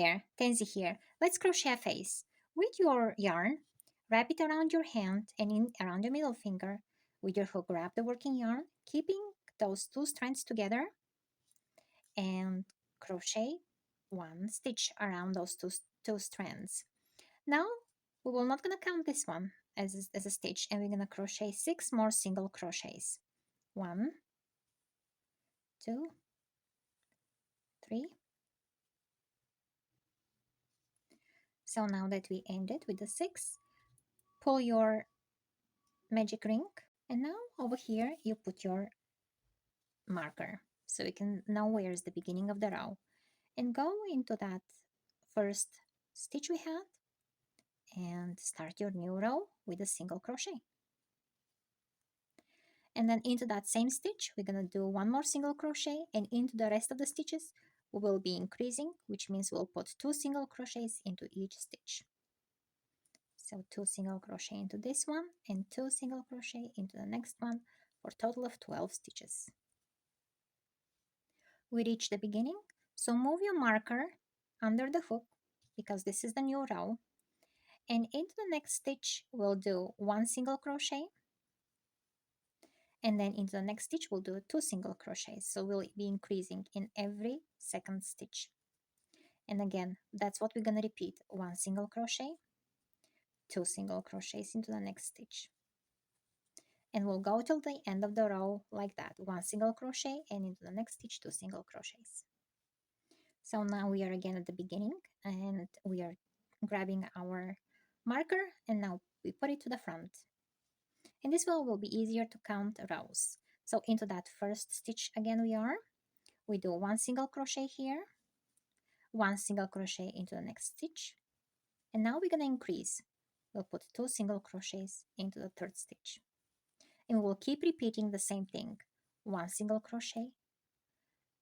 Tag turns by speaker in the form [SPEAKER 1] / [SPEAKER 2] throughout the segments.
[SPEAKER 1] there, Tenzi here. Let's crochet a face. With your yarn, wrap it around your hand and around your middle finger. With your hook, grab the working yarn, keeping those two strands together, and crochet one stitch around those two strands. Now we will not gonna count this one as a stitch, and we're gonna crochet 6 more single crochets. 1, 2, 3. So now that we ended with the 6, pull your magic ring, and now over here you put your marker so you can know where's the beginning of the row, and go into that first stitch we had and start your new row with a single crochet. And then into that same stitch we're gonna do 1 more single crochet, and into the rest of the stitches we will be increasing, which means we'll put 2 single crochets into each stitch. So 2 single crochet into this one and 2 single crochet into the next one, for a total of 12 stitches. We reach the beginning, so move your marker under the hook because this is the new row, and into the next stitch we'll do 1 single crochet, and then into the next stitch we'll do 2 single crochets, so we'll be increasing in every second stitch. And again, that's what we're going to repeat: 1 single crochet, 2 single crochets into the next stitch, and we'll go till the end of the row like that: 1 single crochet, and into the next stitch 2 single crochets. So now we are again at the beginning, and we are grabbing our marker, and now we put it to the front. In this way it will be easier to count rows. So into that first stitch again we do 1 single crochet here, 1 single crochet into the next stitch, and now we're going to increase. We'll put 2 single crochets into the third stitch, and we'll keep repeating the same thing: 1 single crochet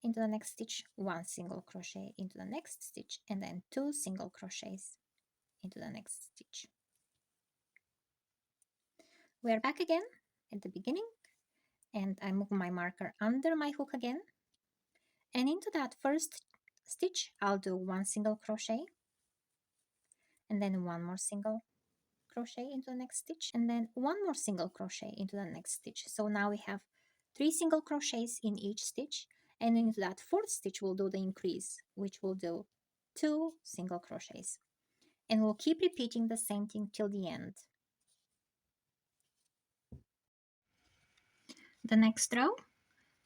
[SPEAKER 1] into the next stitch, 1 single crochet into the next stitch, and then 2 single crochets into the next stitch. We are back again at the beginning, and I move my marker under my hook again, and into that first stitch I'll do 1 single crochet, and then 1 more single crochet into the next stitch, and then 1 more single crochet into the next stitch. So now we have 3 single crochets in each stitch, and into that fourth stitch we'll do the increase, which will do 2 single crochets, and we'll keep repeating the same thing till the end. The next row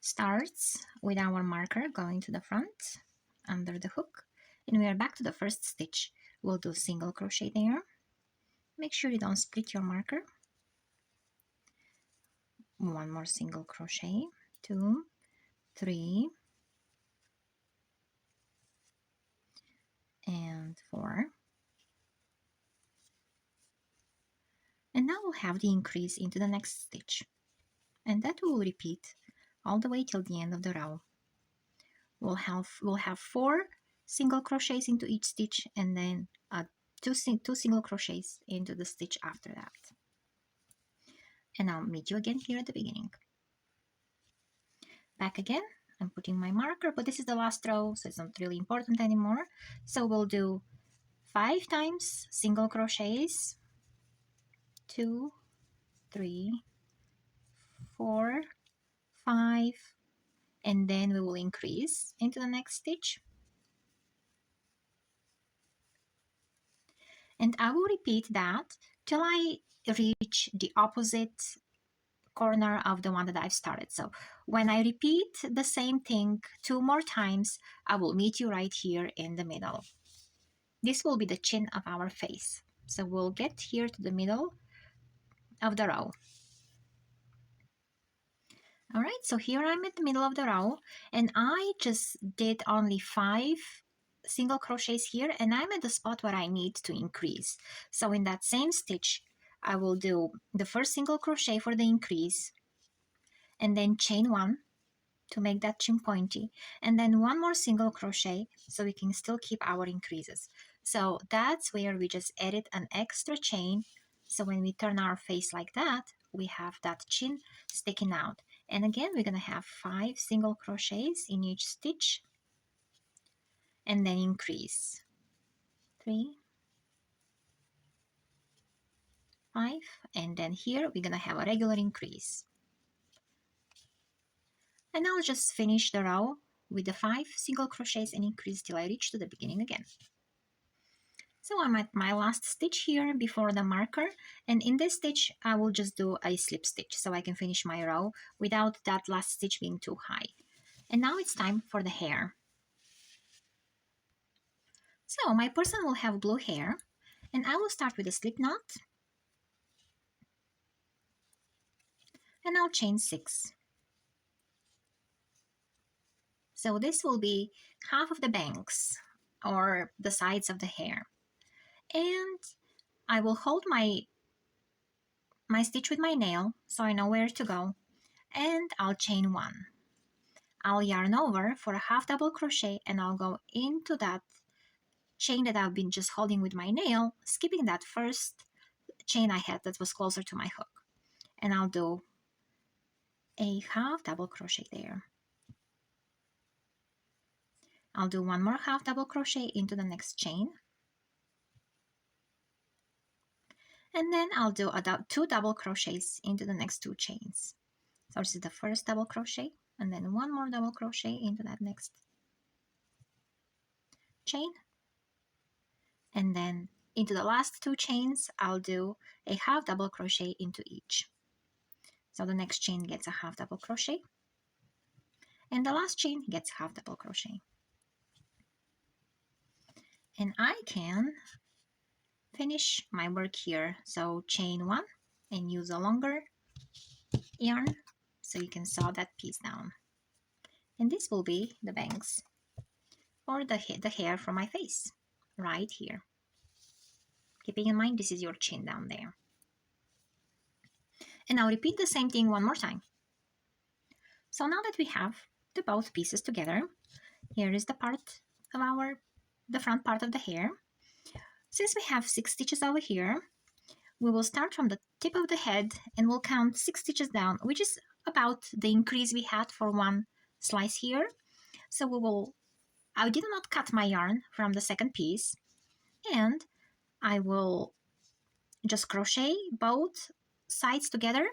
[SPEAKER 1] starts with our marker going to the front under the hook, and we are back to the first stitch. We'll do single crochet there. Make sure you don't split your marker. 1 more single crochet, 2, 3, and 4. And now we'll have the increase into the next stitch, and that will repeat all the way till the end of the row. We'll have 4 single crochets into each stitch, and then 2 single crochets into the stitch after that. And I'll meet you again here at the beginning. Back again, I'm putting my marker, but this is the last row, so it's not really important anymore. So we'll do 5 times single crochets, 2, 3, 4, 5, and then we will increase into the next stitch. And I will repeat that till I reach the opposite corner of the one that I've started. So when I repeat the same thing 2 more times, I will meet you right here in the middle. This will be the chin of our face. So we'll get here to the middle of the row. All right, so here I'm at the middle of the row, and I just did only 5 single crochets here, and I'm at the spot where I need to increase. So in that same stitch I will do the first single crochet for the increase, and then chain 1 to make that chin pointy, and then 1 more single crochet so we can still keep our increases. So that's where we just added an extra chain, so when we turn our face like that we have that chin sticking out. And again we're gonna have 5 single crochets in each stitch, and then increase. 3, 5, and then here we're gonna have a regular increase. And I'll just finish the row with the 5 single crochets and increase till I reach to the beginning again. So I'm at my last stitch here before the marker, and in this stitch I will just do a slip stitch so I can finish my row without that last stitch being too high. And now it's time for the hair. So my person will have blue hair, and I will start with a slip knot, and I'll chain 6. So this will be half of the bangs or the sides of the hair. And I will hold my stitch with my nail so I know where to go, and I'll chain 1. I'll yarn over for a half double crochet, and I'll go into that chain that I've been just holding with my nail, skipping that first chain I had that was closer to my hook. And I'll do a half double crochet there. I'll do one more half double crochet into the next chain. And then I'll do 2 double crochets into the next 2 chains. So this is the first double crochet, and then one more double crochet into that next chain. And then into the last 2 chains, I'll do a half double crochet into each. So the next chain gets a half double crochet, and the last chain gets half double crochet. And I can finish my work here. So chain 1 and use a longer yarn so you can sew that piece down. And this will be the bangs or the hair from my face right here. Keeping in mind this is your chin down there. And I'll repeat the same thing one more time. So now that we have the both pieces together, here is the part of the front part of the hair. Since we have 6 stitches over here, we will start from the tip of the head and we'll count 6 stitches down, which is about the increase we had for one slice here. So I did not cut my yarn from the second piece, and I will just crochet both sides together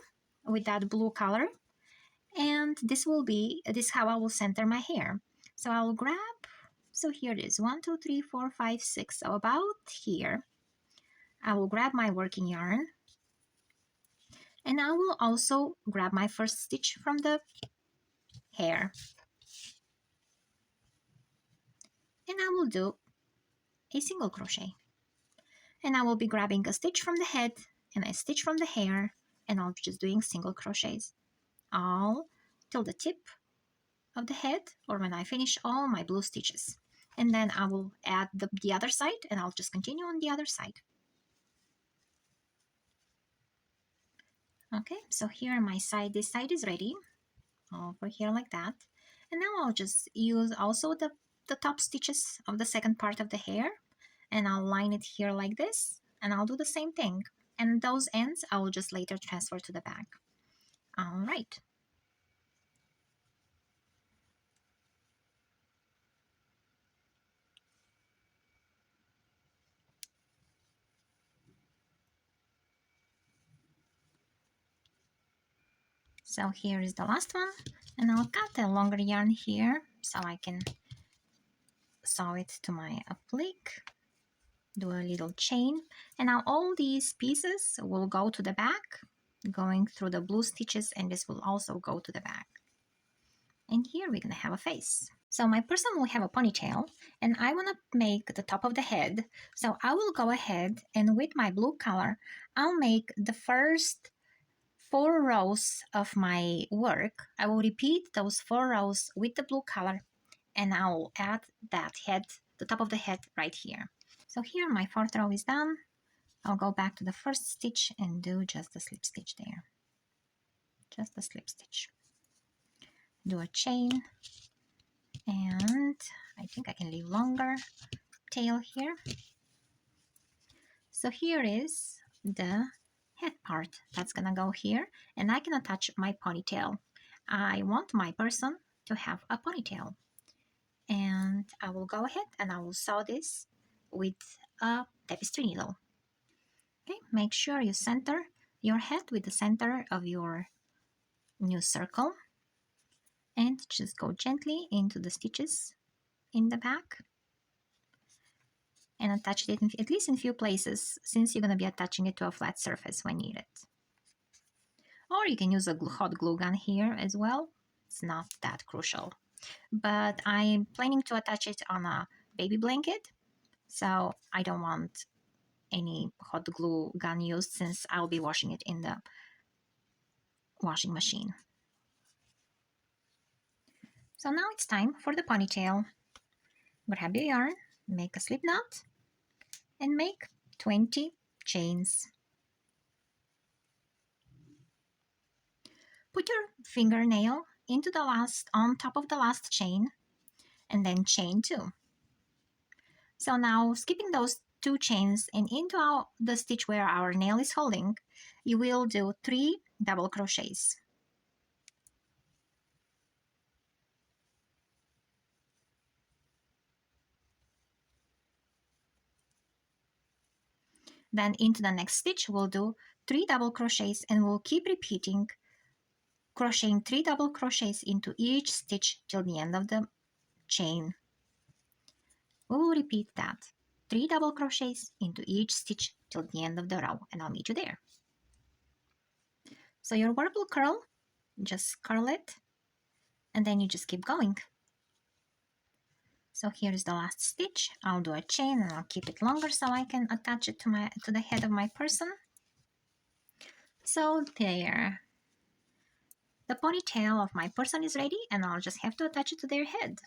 [SPEAKER 1] with that blue color, and this is how I will center my hair. So I'll grab, so here it is, 1, 2, 3, 4, 5, 6, so about here. I will grab my working yarn, and I will also grab my first stitch from the hair, and I will do a single crochet, and I will be grabbing a stitch from the head and a stitch from the hair, and I'll be just doing single crochets all till the tip of the head, or when I finish all my blue stitches. And then I will add the other side, and I'll just continue on the other side. Okay, so here on my side, this side is ready, over here like that. And now I'll just use also the top stitches of the second part of the hair, and I'll line it here like this, and I'll do the same thing. And those ends I will just later transfer to the back. All right. So here is the last one, and I'll cut a longer yarn here so I can sew it to my applique, do a little chain, and now all these pieces will go to the back, going through the blue stitches, and this will also go to the back. And here we're gonna have a face. So my person will have a ponytail, and I wanna make the top of the head, so I will go ahead and with my blue color, I'll make the first 4 rows of my work. I will repeat those 4 rows with the blue color, and I will add that head, the top of the head right here. So here my 4th row is done. I'll go back to the first stitch and do just a slip stitch there. Just a slip stitch. Do a chain, and I think I can leave longer tail here. So here is the head part that's gonna go here, and I can attach my ponytail. I want my person to have a ponytail, and I will go ahead and I will sew this with a tapestry needle. Okay, make sure you center your head with the center of your new circle and just go gently into the stitches in the back and attach it at least in a few places, since you're going to be attaching it to a flat surface when needed. Or you can use a hot glue gun here as well. It's not that crucial. But I'm planning to attach it on a baby blanket, so I don't want any hot glue gun used since I'll be washing it in the washing machine. So now it's time for the ponytail. Grab your yarn, make a slip knot, and make 20 chains. Put your fingernail into the on top of the last chain, and then chain 2. So now, skipping those 2 chains and into the stitch where our nail is holding, you will do 3 double crochets. Then into the next stitch, we'll do 3 double crochets, and we'll keep repeating, crocheting 3 double crochets into each stitch till the end of the chain. We will repeat that, 3 double crochets into each stitch till the end of the row, and I'll meet you there. So your warble curl, just curl it, and then you just keep going. So here is the last stitch. I'll do a chain and I'll keep it longer so I can attach it to the head of my person. So there. The ponytail of my person is ready, and I'll just have to attach it to their head.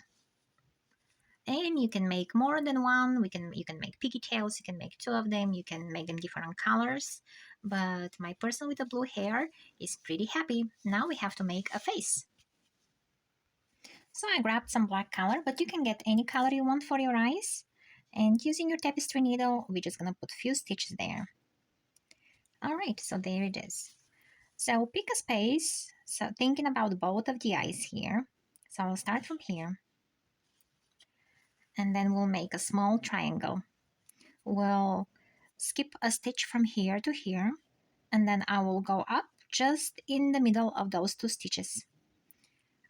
[SPEAKER 1] And you can make more than one. You can make pigtails, you can make 2 of them, you can make them different colors. But my person with the blue hair is pretty happy. Now we have to make a face. So I grabbed some black color, but you can get any color you want for your eyes. And using your tapestry needle, we're just gonna put a few stitches there. Alright, so there it is. So pick a space, so thinking about both of the eyes here. So I'll start from here. And then we'll make a small triangle. We'll skip a stitch from here to here, and then I will go up just in the middle of those 2 stitches.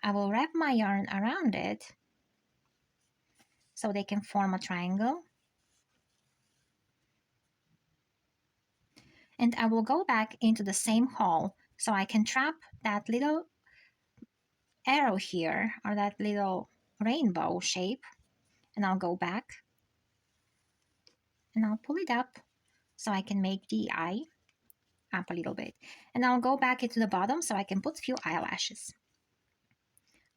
[SPEAKER 1] I will wrap my yarn around it so they can form a triangle. And I will go back into the same hole so I can trap that little arrow here, or that little rainbow shape, and I'll go back and I'll pull it up so I can make the eye up a little bit. And I'll go back into the bottom so I can put a few eyelashes.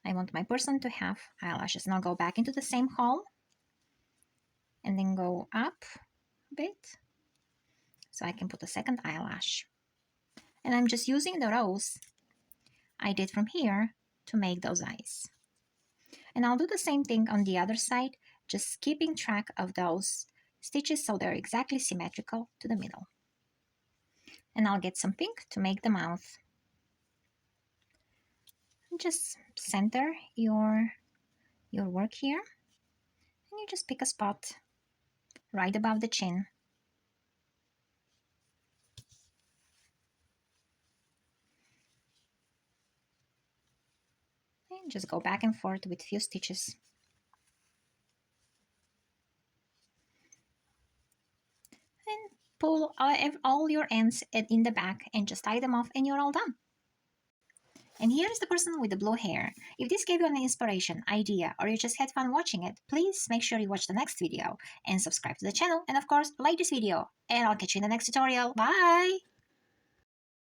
[SPEAKER 1] I want my person to have eyelashes, and I'll go back into the same hole and then go up a bit so I can put a second eyelash. And I'm just using the rows I did from here to make those eyes. And I'll do the same thing on the other side, just keeping track of those stitches so they're exactly symmetrical to the middle. And I'll get some pink to make the mouth. Just center your work here, and you just pick a spot right above the chin. And just go back and forth with few stitches. And pull all your ends in the back and just tie them off, and you're all done. And here is the person with the blue hair. If this gave you an inspiration, idea, or you just had fun watching it, please make sure you watch the next video and subscribe to the channel, and of course like this video, and I'll catch you in the next tutorial. Bye!